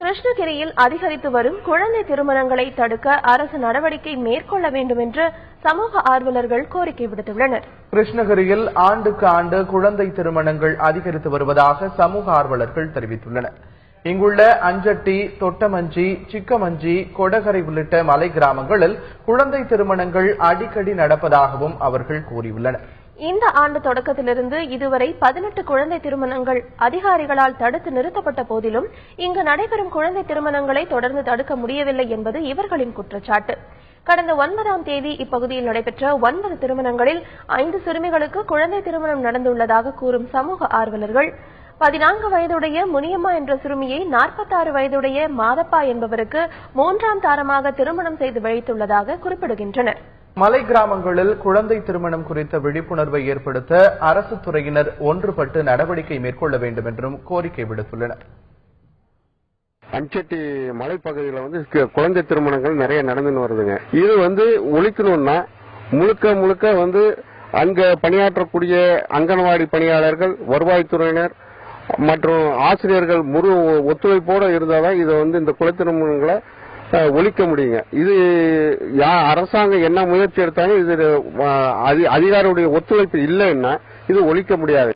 கிருஷ்ணகிரியில் அதிகரித்து வரும் குழந்தை திருமணங்களை தடுக்க அரசு நடவடிக்கை மேற்கொள்ள வேண்டும் என்று சமூக ஆர்வலர்கள் கோரிக்கை விடுத்துள்ளனர். கிருஷ்ணகிரியில் ஆண்டுக்கு ஆண்டு குழந்தை திருமணங்கள் அதிகரித்து வருவதாக சமூக ஆர்வலர்கள் தெரிவித்துள்ளனர். இங்குள்ள அஞ்சட்டி, தொட்டமஞ்சி, சிக்கமஞ்சி, கொடகரை உள்ளிட்ட மலை கிராமங்களில் குழந்தை திருமணங்கள் அடிக்கடி நடப்பதாகவும் அவர்கள் கூறியுள்ளனர். இந்த ஆண்டு தொடக்கத்திலிருந்து இதுவரை 18 குழந்தை திருமணங்கள் அதிகாரிகளால் தடுத்து நிறுத்தப்பட்ட போதிலும் இங்கு நடைபெறும் குழந்தை திருமணங்களை தொடர்ந்து தடுக்க முடியவில்லை என்பது இவர்களின் குற்றச்சாட்டு. கடந்த 9ஆம் தேதி இப்பகுதியில் நடைபெற்ற 9 திருமணங்களில் 5 சிறுமிகளுக்கு குழந்தை திருமணம் நடந்துள்ளதாக கூறும் சமூக ஆர்வலர்கள் 14 வயதுடைய முனியம்மா என்ற சிறுமியை 46 வயதுடைய மாதப்பா என்பவருக்கு 3ஆம் தாரமாக திருமணம் செய்து வைத்துள்ளதாக குறிப்பிடுகின்றனர். மலை கிராமங்களில் குழந்தை திருமணம் குறித்த விழிப்புணர்வை ஏற்படுத்த அரசு துறையினர் ஒன்றுபட்டு நடவடிக்கை மேற்கொள்ள வேண்டும் என்றும் கோரிக்கை விடுத்துள்ளனர். அஞ்சட்டி மலைப்பகுதியில் குழந்தை திருமணங்கள் நிறைய நடந்துன்னு வருதுங்க. இது ஒழிக்கணும்னா முழுக்க அங்க பணியாற்றக்கூடிய அங்கன்வாடி பணியாளர்கள், வருவாய்த்துறையினர் மற்றும் ஆசிரியர்கள் முழு ஒத்துழைப்போடு இருந்தால்தான் இதை இந்த குழந்தை திருமணங்களை ஒழிக்க முடியுங்க. இது அரசாங்கம் என்ன முயற்சி எடுத்தாலும் இது அதிகாரியுடைய ஒத்துழைப்பு இல்லைன்னா இது ஒழிக்க முடியாது.